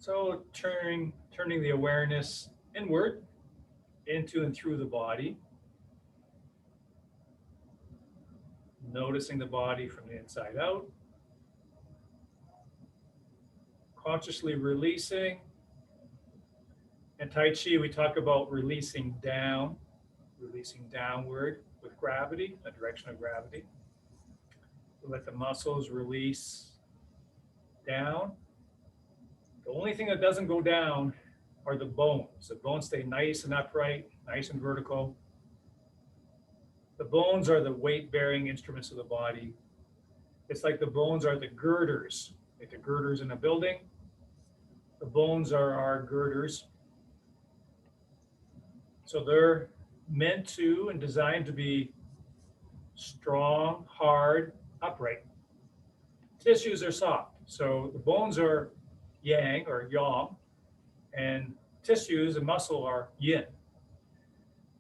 So turning the awareness inward, into and through the body, noticing the body from the inside out, consciously releasing. In Tai Chi, we talk about releasing down, releasing downward with gravity, the direction of gravity. We let the muscles release down. The only thing that doesn't go down are the bones. The bones stay nice and upright, nice and vertical. The bones are the weight-bearing instruments of the body. It's like the bones are the girders, like the girders in a building. The bones are our girders. So they're meant to and designed to be strong, hard, upright. Tissues are soft. So the bones are yang or yang, and tissues and muscle are yin.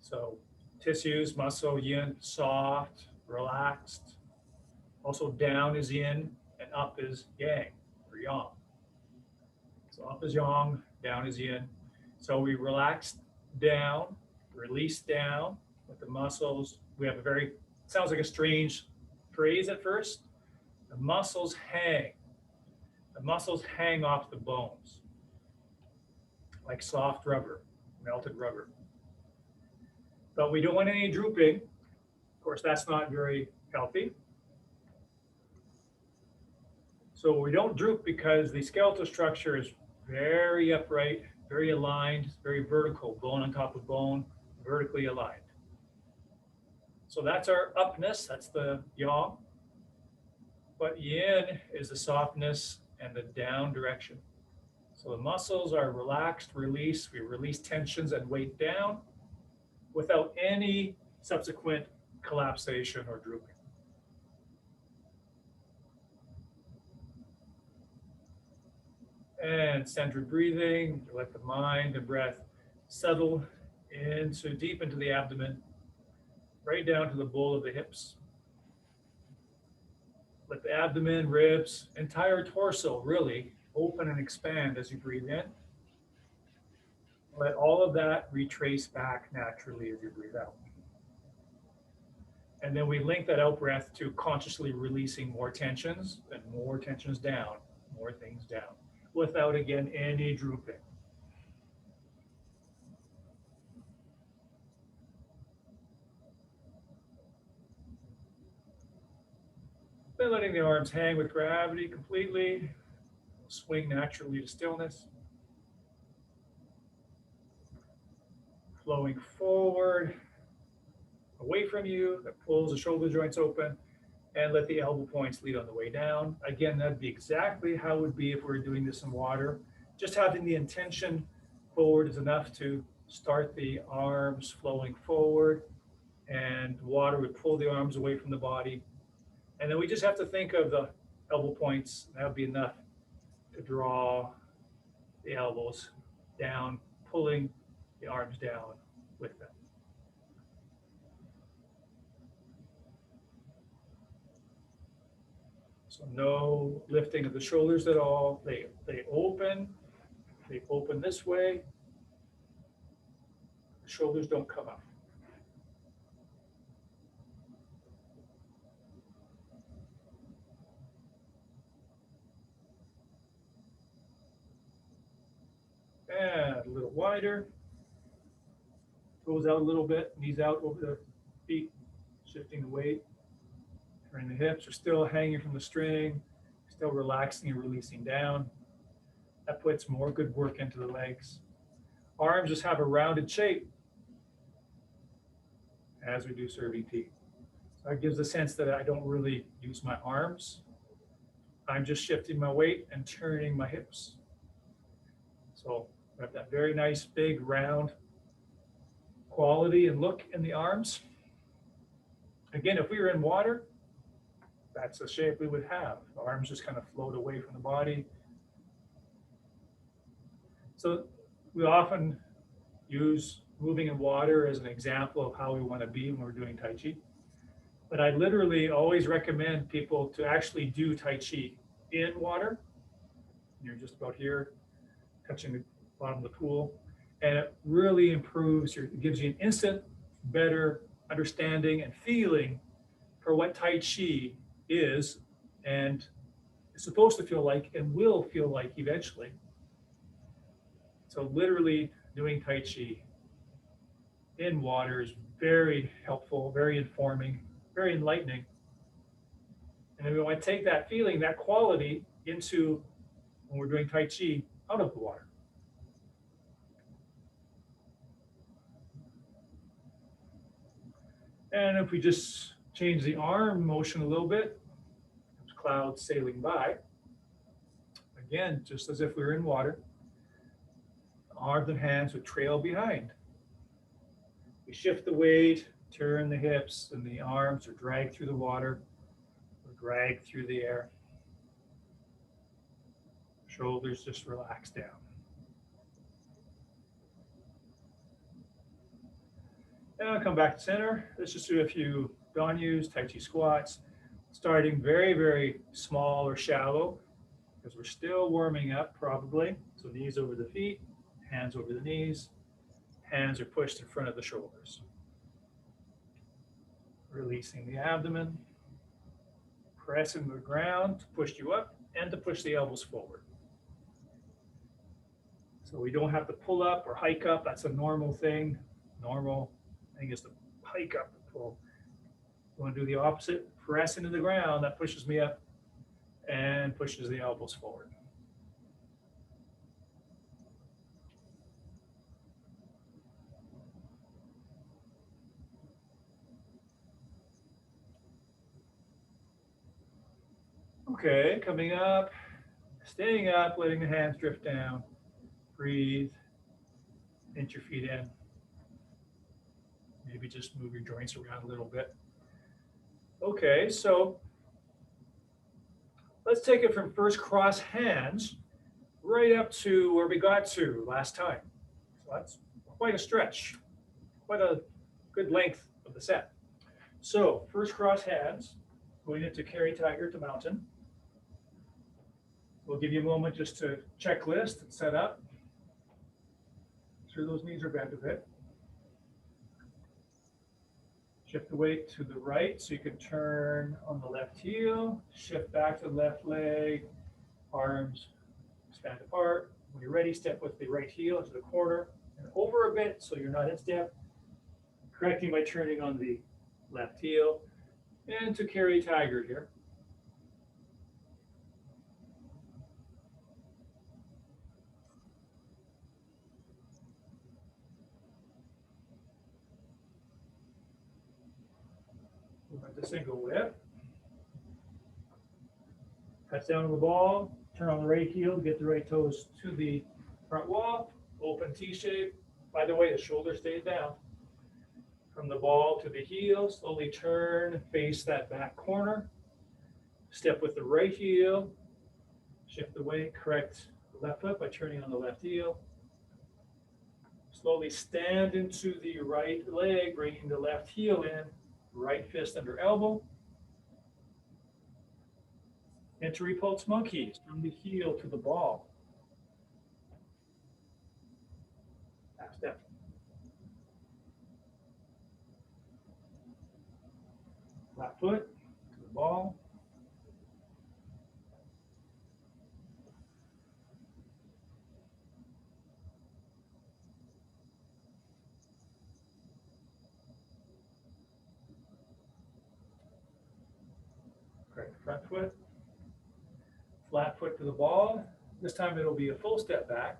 So tissues, muscle, yin, soft, relaxed. Also down is yin and up is yang or yang. So up is yang, down is yin. So we relax down, release down with the muscles. We have a very, sounds like a strange phrase at first. The muscles hang. The muscles hang off the bones like soft rubber, melted rubber. But we don't want any drooping. Of course, that's not very healthy. So we don't droop because the skeletal structure is very upright, very aligned, very vertical, bone on top of bone, vertically aligned. So that's our upness, that's the yang. But yin is the softness and the down direction. So the muscles are relaxed, release. We release tensions and weight down without any subsequent collapsation or drooping. And centered breathing, let the mind and breath settle into deep into the abdomen, right down to the bowl of the hips. Let the abdomen, ribs, entire torso really open and expand as you breathe in. Let all of that retrace back naturally as you breathe out. And then we link that out breath to consciously releasing more tensions and more tensions down, more things down, without, again, any drooping. Then letting the arms hang with gravity completely, swing naturally to stillness. Flowing forward, away from you, that pulls the shoulder joints open, and let the elbow points lead on the way down. Again, that'd be exactly how it would be if we were doing this in water. Just having the intention forward is enough to start the arms flowing forward, and water would pull the arms away from the body. And then we just have to think of the elbow points. That would be enough to draw the elbows down, pulling the arms down with them. So no lifting of the shoulders at all. They open this way. The shoulders don't come up. And a little wider. Goes out a little bit, knees out over the feet, shifting the weight. Turning the hips are still hanging from the string, still relaxing and releasing down. That puts more good work into the legs. Arms just have a rounded shape as we do serving tea. So that gives a sense that I don't really use my arms. I'm just shifting my weight and turning my hips. So we have that very nice, big, round quality and look in the arms. Again, if we were in water, that's the shape we would have. The arms just kind of float away from the body. So we often use moving in water as an example of how we want to be when we're doing Tai Chi. But I literally always recommend people to actually do Tai Chi in water. You're just about here. touching the bottom of the pool. And it really improves it gives you an instant better understanding and feeling for what Tai Chi is and is supposed to feel like and will feel like eventually. So literally doing Tai Chi in water is very helpful, very informing, very enlightening. And then we want to take that feeling, that quality into when we're doing Tai Chi out of the water. And if we just change the arm motion a little bit, clouds sailing by, again, just as if we were in water, arms and hands would trail behind. We shift the weight, turn the hips, and the arms are dragged through the water, or dragged through the air. Shoulders just relax down. And I'll come back to center. Let's just do a few Danyus, Tai Chi squats, starting very, very small or shallow, because we're still warming up probably. So knees over the feet, hands over the knees, hands are pushed in front of the shoulders. Releasing the abdomen, pressing the ground to push you up and to push the elbows forward. So we don't have to pull up or hike up. That's a normal thing. Normal thing is to hike up and pull. You want to do the opposite, press into the ground. That pushes me up and pushes the elbows forward. Okay, coming up, staying up, letting the hands drift down. Breathe, pinch your feet in. Maybe just move your joints around a little bit. Okay, so let's take it from first cross hands right up to where we got to last time. So that's quite a stretch, quite a good length of the set. So first cross hands, going into carry tiger to mountain. We'll give you a moment just to checklist and set up. Make sure those knees are bent a bit. Shift the weight to the right so you can turn on the left heel, shift back to the left leg, arms stand apart. When you're ready, step with the right heel into the corner and over a bit so you're not in step. Correcting by turning on the left heel and to carry tiger here. Move into single whip. Press down on the ball, turn on the right heel, get the right toes to the front wall, open T-shape. By the way, the shoulder stays down. From the ball to the heel, slowly turn, face that back corner. Step with the right heel, shift the weight, correct the left foot by turning on the left heel. Slowly stand into the right leg, bringing the left heel in, right fist under elbow. Into repulse monkeys, from the heel to the ball. Half step. Left foot to the ball. Correct front foot. Flat foot to the ball. This time it'll be a full step back.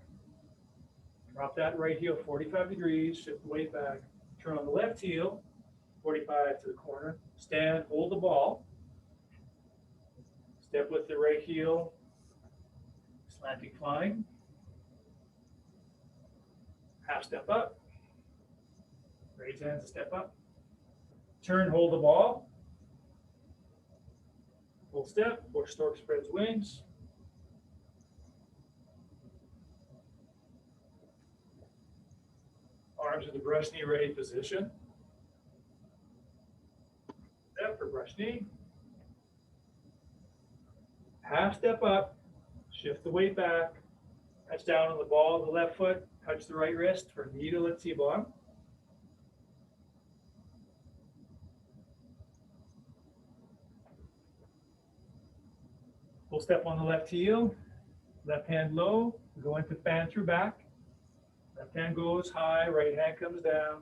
Drop that right heel 45 degrees, shift the weight back. Turn on the left heel, 45 to the corner. Stand, hold the ball. Step with the right heel, slanting flying. Half step up. Raise hands to step up. Turn, hold the ball. Full step, or stork spreads wings. Arms in the brush knee ready position. Step for brush knee. Half step up, shift the weight back, Touch down on the ball of the left foot, touch the right wrist for knee to let's see bottom. Full step on the left heel, left hand low, go into fan through back. Left hand goes high, right hand comes down,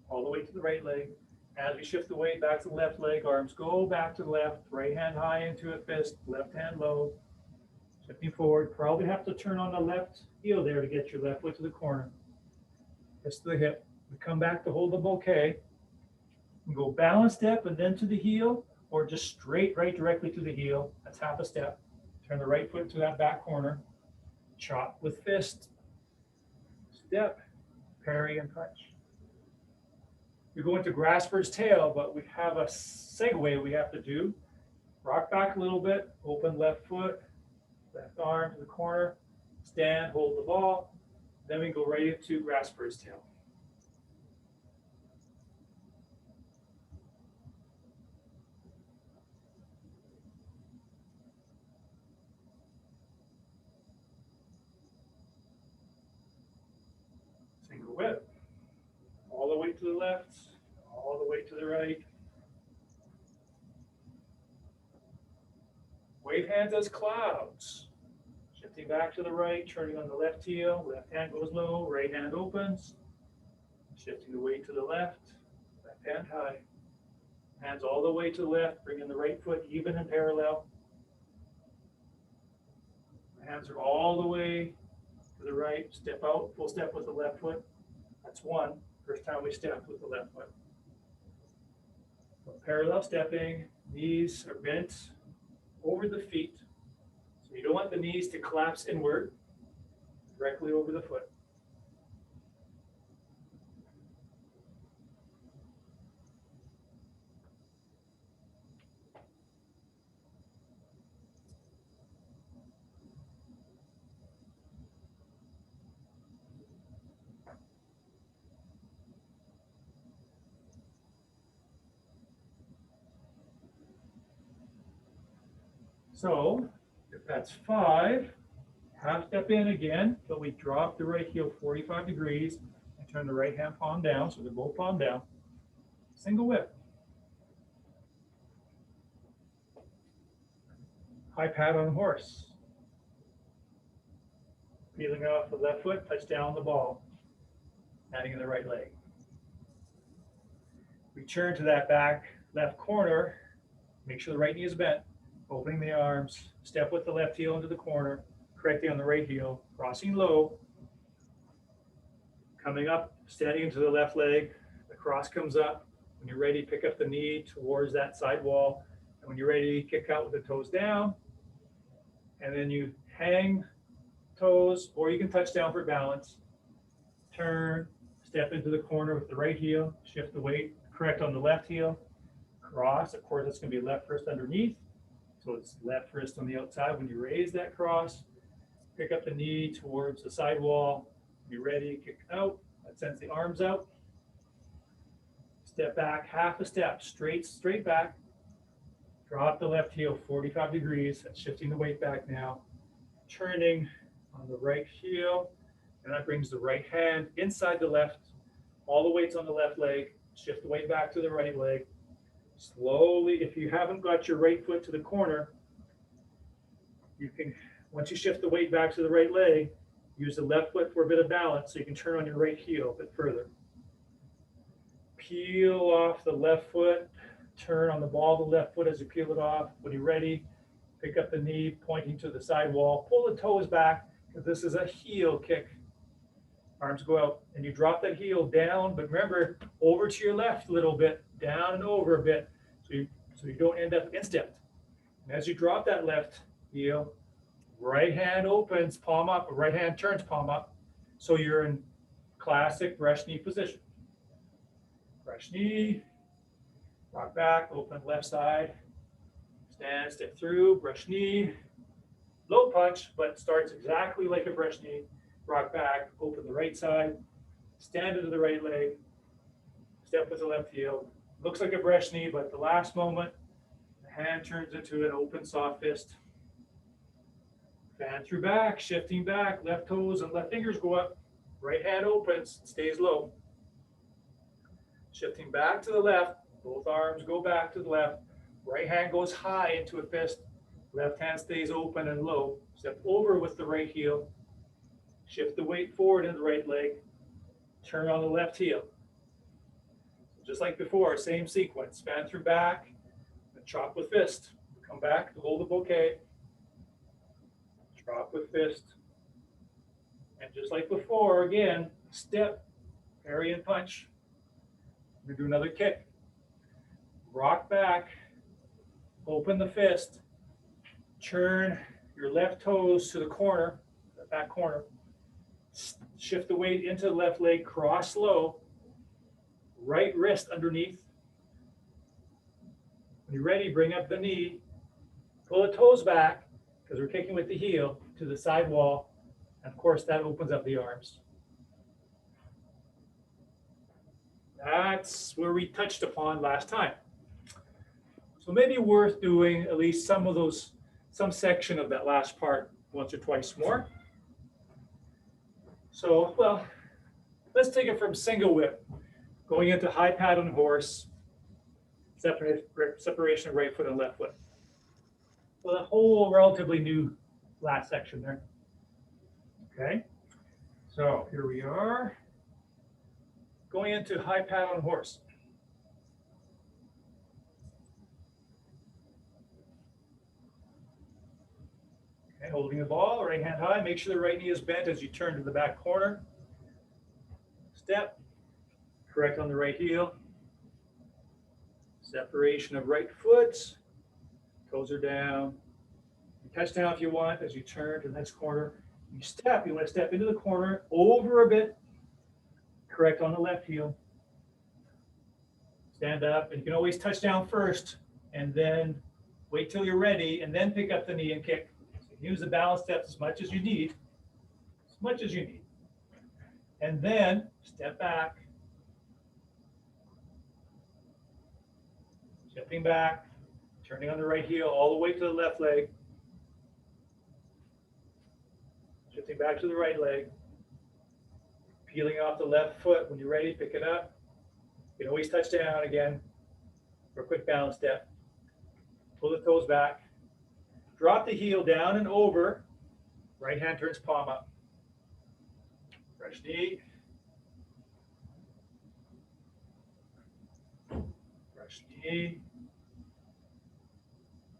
all the way to the right leg. As we shift the weight back to the left leg, arms go back to the left, right hand high into a fist, left hand low. Shifting forward, probably have to turn on the left heel there to get your left foot to the corner. Fist to the hip. We come back to hold the bouquet. We go balance step and then to the heel, or just straight right directly to the heel. That's half a step. Turn the right foot to that back corner. Chop with fist. Step, parry, and punch. We go into grasper's tail, but we have a segue we have to do. Rock back a little bit, open left foot, left arm to the corner, stand, hold the ball. Then we go right into grasper's tail. Single whip. All the way to the left, all the way to the right. Wave hands as clouds. Shifting back to the right, turning on the left heel, left hand goes low, right hand opens. Shifting the weight to the left, left hand high. Hands all the way to the left, bringing the right foot even and parallel. Hands are all the way to the right, step out, full step with the left foot. That's one. First time we stepped with the left foot. Parallel stepping, knees are bent over the feet. So you don't want the knees to collapse inward, directly over the foot. So if that's 5, half step in again, but we drop the right heel 45 degrees and turn the right hand palm down, so they're both palm down. Single whip. High pat on horse. Peeling off the left foot, touch down the ball, adding in the right leg. Return to that back left corner, make sure the right knee is bent, opening the arms, step with the left heel into the corner, correcting on the right heel, crossing low, coming up, standing into the left leg, the cross comes up. When you're ready, pick up the knee towards that side wall, and when you're ready, kick out with the toes down, and then you hang toes, or you can touch down for balance, turn, step into the corner with the right heel, shift the weight, correct on the left heel, cross, of course it's going to be left wrist underneath, so it's left wrist on the outside. When you raise that cross, pick up the knee towards the side wall, be ready, kick out, that sends the arms out, step back, half a step, straight back, drop the left heel 45 degrees, shifting the weight back now, turning on the right heel, and that brings the right hand inside the left, all the weight's on the left leg, shift the weight back to the right leg. Slowly, if you haven't got your right foot to the corner, you can, once you shift the weight back to the right leg, use the left foot for a bit of balance so you can turn on your right heel a bit further. Peel off the left foot, turn on the ball of the left foot as you peel it off. When you're ready, pick up the knee, pointing to the side wall, pull the toes back, because this is a heel kick. Arms go out, and you drop that heel down, but remember, over to your left a little bit, down and over a bit, so you don't end up instepped. And as you drop that left heel, right hand opens, palm up, right hand turns palm up, so you're in classic brush knee position. Brush knee, rock back, open left side, stand, step through, brush knee, low punch, but starts exactly like a brush knee. Rock back, open the right side, stand into the right leg, step with the left heel. Looks like a brush knee, but the last moment, the hand turns into an open soft fist. Fan through back, shifting back, left toes and left fingers go up. Right hand opens, stays low. Shifting back to the left, both arms go back to the left. Right hand goes high into a fist. Left hand stays open and low. Step over with the right heel. Shift the weight forward in the right leg. Turn on the left heel. Just like before, same sequence. Fan through back, and chop with fist. Come back to hold the bouquet. Chop with fist. And just like before, again, step, parry and punch. We do another kick. Rock back, open the fist, turn your left toes to the corner, the back corner. Shift the weight into the left leg, cross low, right wrist underneath. When you're ready, bring up the knee, pull the toes back, because we're kicking with the heel to the side wall. And of course, that opens up the arms. That's where we touched upon last time. So maybe worth doing at least some section of that last part once or twice more. So, well, let's take it from single whip, going into high pad on horse, separation of right foot and left foot. So the whole relatively new last section there. Okay, so here we are, going into high pad on horse. Okay, holding the ball, right hand high, make sure the right knee is bent as you turn to the back corner. Step, correct on the right heel. Separation of right foot, toes are down. You touch down if you want as you turn to the next corner. You step, you want to step into the corner, over a bit, correct on the left heel. Stand up, and you can always touch down first, and then wait till you're ready, and then pick up the knee and kick. So use the balance steps as much as you need, And then step back, shifting back, turning on the right heel all the way to the left leg, shifting back to the right leg, peeling off the left foot. When you're ready, pick it up. You can always touch down again for a quick balance step. Pull the toes back, drop the heel down and over, right hand turns palm up. Fresh knee, brush knee,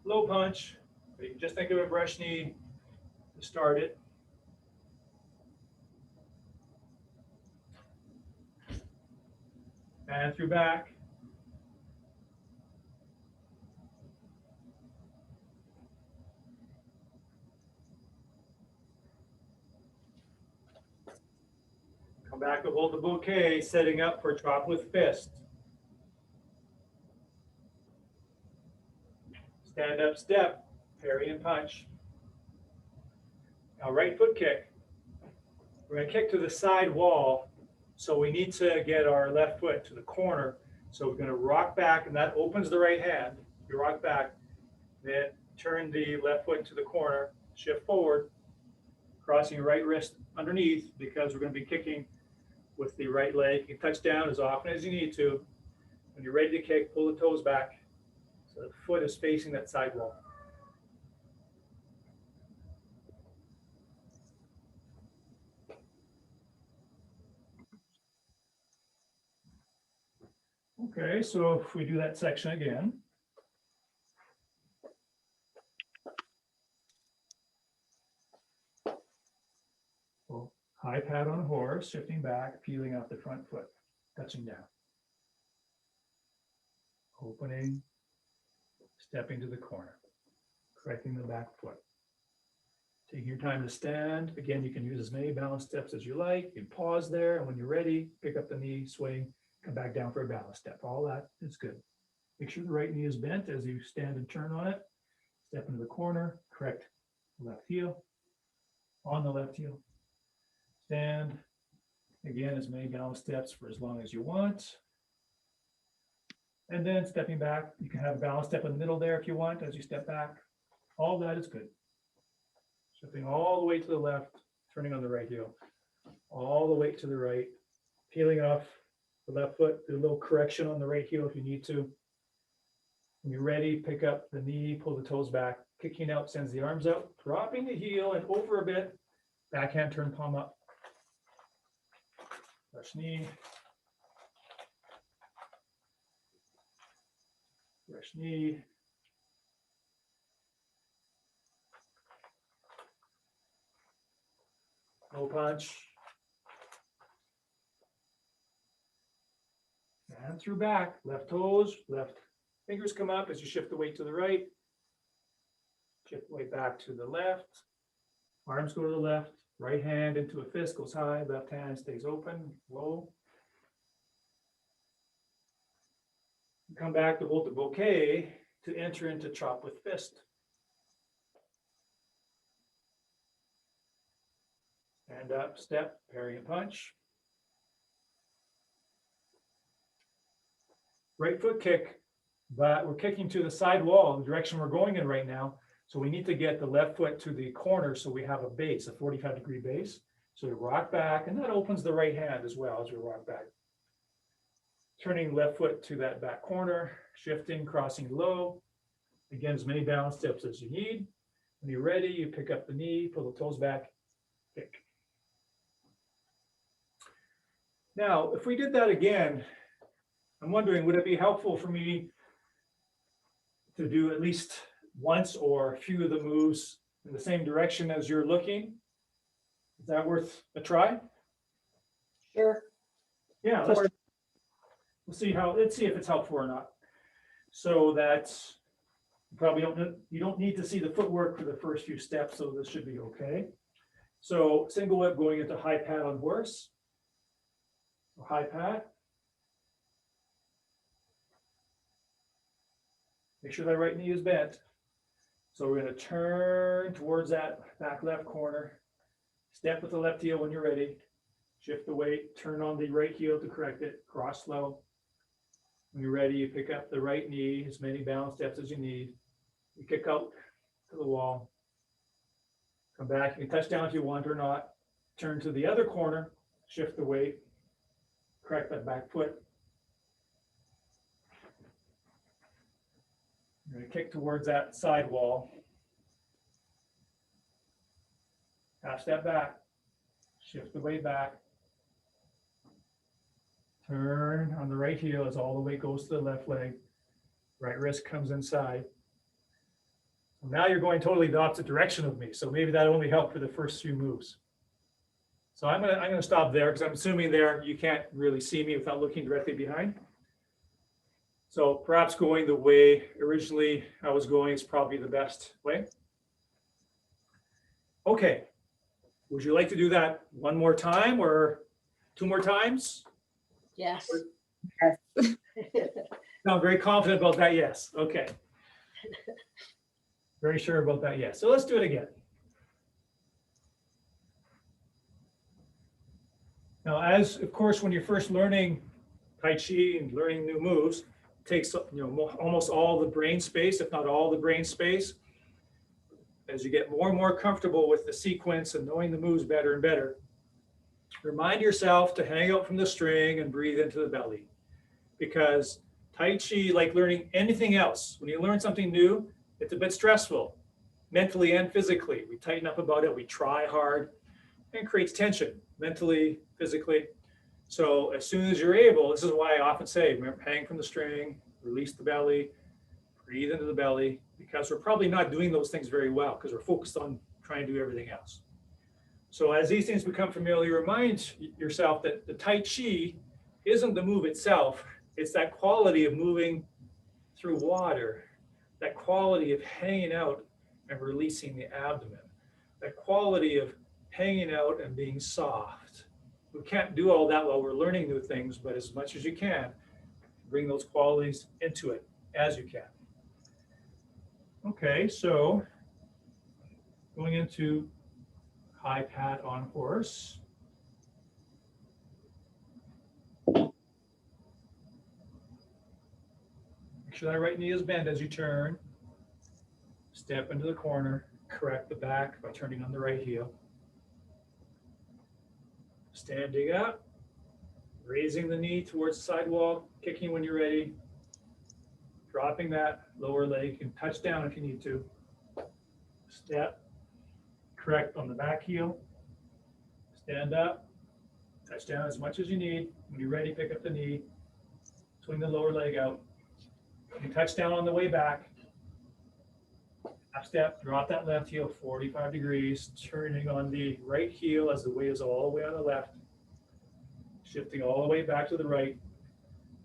low punch. You can just think of a brush knee to start it. And through back. Come back to hold the bouquet, setting up for chop with fist. Stand up step, parry and punch. Now right foot kick. We're going to kick to the side wall, so we need to get our left foot to the corner. So we're going to rock back, and that opens the right hand. You rock back, then turn the left foot to the corner, shift forward, crossing your right wrist underneath, because we're going to be kicking with the right leg. You can touch down as often as you need to. When you're ready to kick, pull the toes back so the foot is facing that side wall. Okay, so if we do that section again. Well, high pad on horse, shifting back, peeling off the front foot, touching down. Opening, stepping to the corner, correcting the back foot. Taking your time to stand. Again, you can use as many balance steps as you like. You can pause there, and when you're ready, pick up the knee, swing, come back down for a balance step. All that is good. Make sure the right knee is bent as you stand and turn on it. Step into the corner, correct left heel, on the left heel. Stand. Again, as many balance steps for as long as you want. And then stepping back, you can have a balance step in the middle there if you want as you step back. All that is good. Stepping all the way to the left, turning on the right heel. All the way to the right, peeling off the left foot, do a little correction on the right heel if you need to. When you're ready, pick up the knee, pull the toes back, kicking out, sends the arms out, dropping the heel and over a bit, backhand turn palm up. Brush knee. Brush knee. No punch. And through back, left toes, left fingers come up as you shift the weight to the right. Shift the weight back to the left. Arms go to the left. Right hand into a fist, goes high. Left hand stays open, low. Come back to hold the bouquet to enter into chop with fist. Stand up, step, parry and punch. Right foot kick, but we're kicking to the side wall, the direction we're going in right now. So we need to get the left foot to the corner so we have a base, a 45-degree base. So we rock back, and that opens the right hand as well as we rock back. Turning left foot to that back corner, shifting, crossing low. Again, as many balance steps as you need. When you're ready, you pick up the knee, pull the toes back, kick. Now, if we did that again, I'm wondering, would it be helpful for me to do at least once or a few of the moves in the same direction as you're looking? Is that worth a try? Sure. Yeah, let's see if it's helpful or not. So that's probably you don't need to see the footwork for the first few steps, so this should be okay. So single whip going into high pat on horse. So high pat. Make sure that right knee is bent. So we're going to turn towards that back left corner. Step with the left heel when you're ready. Shift the weight, turn on the right heel to correct it. Cross slow. When you're ready, you pick up the right knee, as many balance steps as you need. You kick out to the wall. Come back. You can touch down if you want or not. Turn to the other corner. Shift the weight. Correct that back foot. You're going to kick towards that side wall. Half step back. Shift the weight back. Turn on the right heel as all the weight goes to the left leg. Right wrist comes inside. So now you're going totally the opposite direction of me. So maybe that only helped for the first few moves. So I'm gonna stop there because I'm assuming there you can't really see me without looking directly behind. So perhaps going the way originally I was going is probably the best way. Okay. Would you like to do that one more time or two more times? Yes. Yes. No, I'm very confident about that, yes. Okay. Very sure about that, yes. So let's do it again. Now, as of course, when you're first learning Tai Chi and learning new moves, it takes almost all the brain space, if not all the brain space. As you get more and more comfortable with the sequence and knowing the moves better and better, remind yourself to hang out from the string and breathe into the belly. Because Tai Chi, like learning anything else, when you learn something new, it's a bit stressful, mentally and physically. We tighten up about it, we try hard, and it creates tension, mentally, physically. So as soon as you're able, this is why I often say, remember, hang from the string, release the belly, breathe into the belly, because we're probably not doing those things very well because we're focused on trying to do everything else. So as these things become familiar, remind yourself that the Tai Chi isn't the move itself, it's that quality of moving through water, that quality of hanging out and releasing the abdomen, that quality of hanging out and being soft. We can't do all that while we're learning new things, but as much as you can, bring those qualities into it as you can. Okay, so going into high pat on horse. Make sure that right knee is bent as you turn. Step into the corner, correct the back by turning on the right heel. Standing up, raising the knee towards the sidewall, kicking when you're ready, dropping that lower leg. You can touch down if you need to. Step, correct on the back heel, stand up, touch down as much as you need. When you're ready, pick up the knee, swing the lower leg out. You touch down on the way back. Half step, drop that left heel 45 degrees, turning on the right heel as the weight is all the way on the left. Shifting all the way back to the right,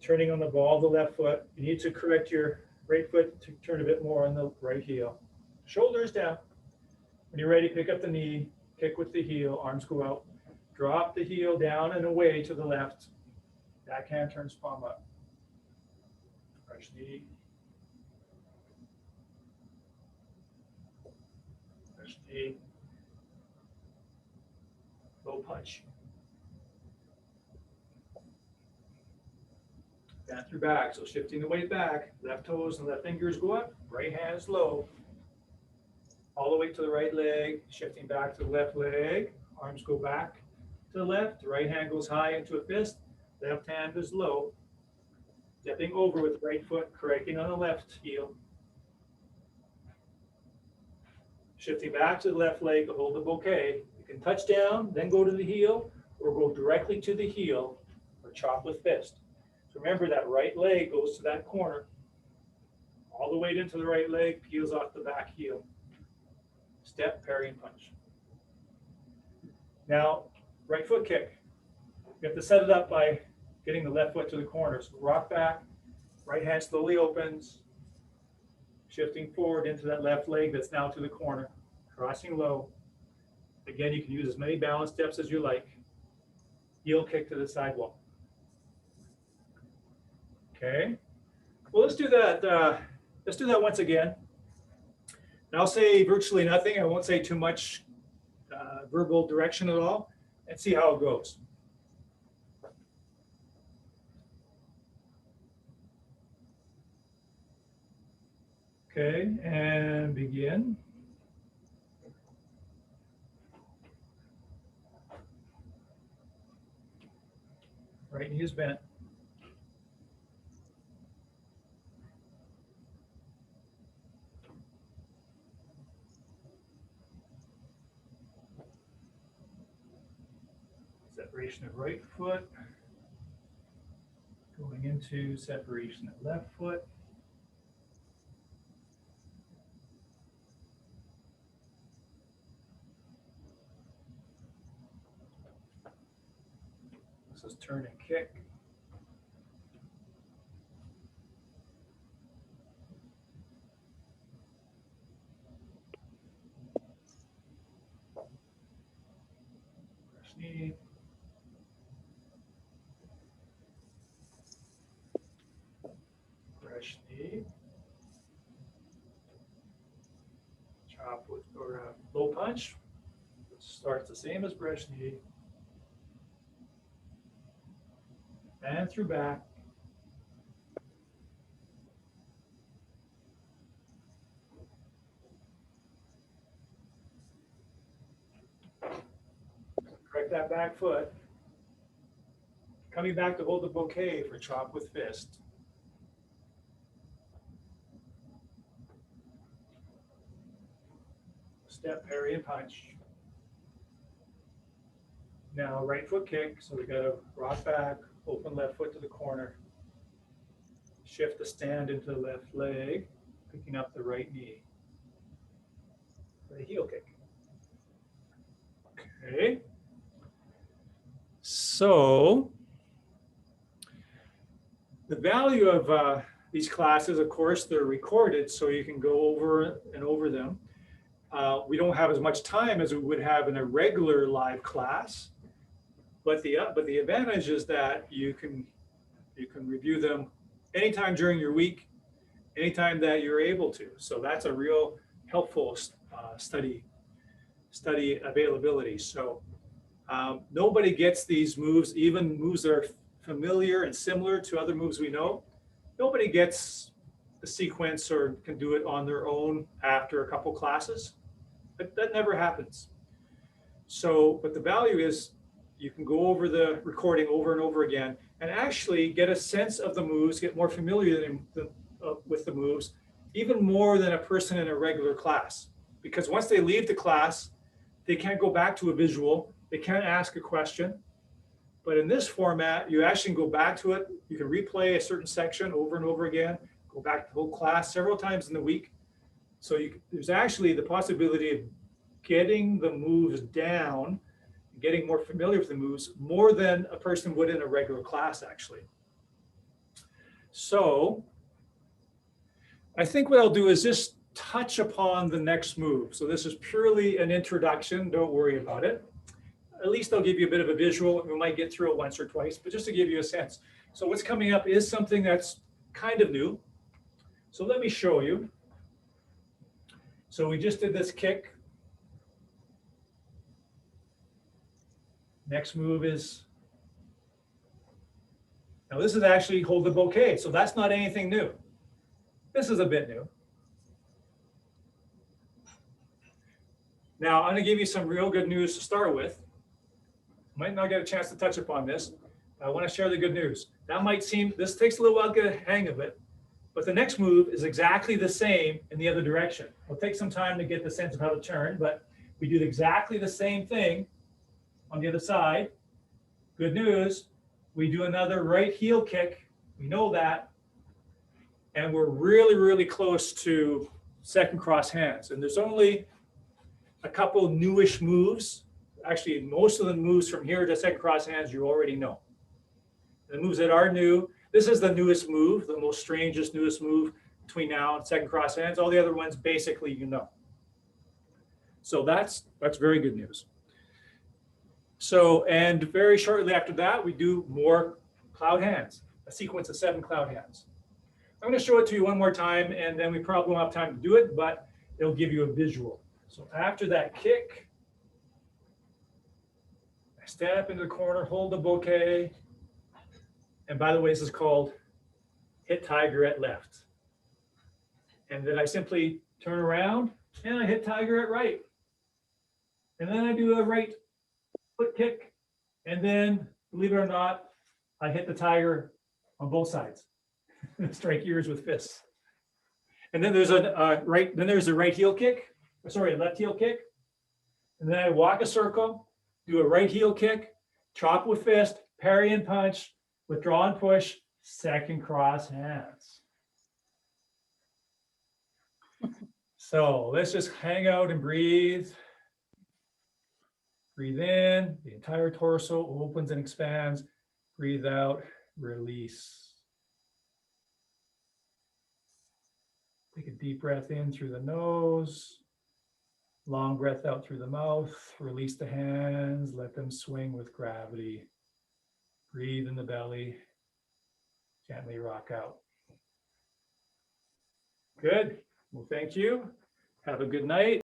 turning on the ball of the left foot. You need to correct your right foot to turn a bit more on the right heel. Shoulders down. When you're ready, pick up the knee, kick with the heel, arms go out. Drop the heel down and away to the left. Backhand turns palm up. Fresh knee. Fresh knee. Low punch. Down through back, so shifting the weight back, left toes and left fingers go up, right hand's low. All the way to the right leg, shifting back to the left leg, arms go back to the left, right hand goes high into a fist, left hand is low. Stepping over with the right foot, correcting on the left heel. Shifting back to the left leg to hold the bouquet. You can touch down, then go to the heel, or go directly to the heel, or chop with fist. So remember that right leg goes to that corner. All the weight into the right leg, peels off the back heel. Step, parry, and punch. Now, right foot kick. You have to set it up by getting the left foot to the corner. So rock back, right hand slowly opens, shifting forward into that left leg that's now to the corner, crossing low. Again, you can use as many balance steps as you like. Heel kick to the sidewall. Okay, well, let's do that. Let's do that once again. And I'll say virtually nothing. I won't say too much verbal direction at all, and see how it goes. Okay, and begin. Right knee is bent. Separation of right foot, going into separation of left foot. This is turn and kick. Fresh knee. Fresh knee. Chop with or low punch. It starts the same as brush knee. And through back. Correct that back foot. Coming back to hold the bouquet for chop with fist. Step, parry, and punch. Now right foot kick, so we got to rock back, open left foot to the corner. Shift the stand into the left leg, picking up the right knee. For the heel kick. Okay. So the value of these classes, of course, they're recorded, so you can go over and over them. We don't have as much time as we would have in a regular live class, but the advantage is that you can review them anytime during your week, anytime that you're able to. So that's a real helpful study availability. So nobody gets these moves, even moves that are familiar and similar to other moves we know. Nobody gets the sequence or can do it on their own after a couple classes. but that never happens. So, but the value is you can go over the recording over and over again and actually get a sense of the moves, get more familiar with the moves, even more than a person in a regular class. Because once they leave the class, they can't go back to a visual, they can't ask a question. But in this format, you actually can go back to it. You can replay a certain section over and over again, go back to the whole class several times in the week. So there's actually the possibility of getting the moves down, getting more familiar with the moves more than a person would in a regular class, actually. So I think what I'll do is just touch upon the next move. So this is purely an introduction. Don't worry about it. At least I'll give you a bit of a visual. We might get through it once or twice, but just to give you a sense. So what's coming up is something that's kind of new. So let me show you. So we just did this kick. Next move is, now this is actually hold the bouquet. So that's not anything new. This is a bit new. Now I'm going to give you some real good news to start with. Might not get a chance to touch upon this. I want to share the good news. That might seem, this takes a little while to get a hang of it, but the next move is exactly the same in the other direction. It'll take some time to get the sense of how to turn, but we do exactly the same thing on the other side. Good news, we do another right heel kick. We know that. And we're really, really close to second cross hands. And there's only a couple newish moves. Actually, most of the moves from here to second cross hands, you already know. The moves that are new, this is the newest move, the most strangest, newest move between now and second cross hands. All the other ones, basically, you know. So that's very good news. So, and very shortly after that, we do more cloud hands, a sequence of 7 cloud hands. I'm going to show it to you one more time, and then we probably won't have time to do it, but it'll give you a visual. So after that kick, I stand up into the corner, hold the bouquet. And by the way, this is called hit tiger at left. And then I simply turn around and I hit tiger at right. And then I do a right foot kick. And then, believe it or not, I hit the tiger on both sides. Strike ears with fists. And then there's a right heel kick. Sorry, left heel kick. And then I walk a circle, do a right heel kick, chop with fist, parry and punch, withdraw and push, second cross hands. So let's just hang out and breathe. Breathe in, the entire torso opens and expands. Breathe out, release. Take a deep breath in through the nose. Long breath out through the mouth. Release the hands, let them swing with gravity. Breathe in the belly. Gently rock out. Good. Well, thank you. Have a good night.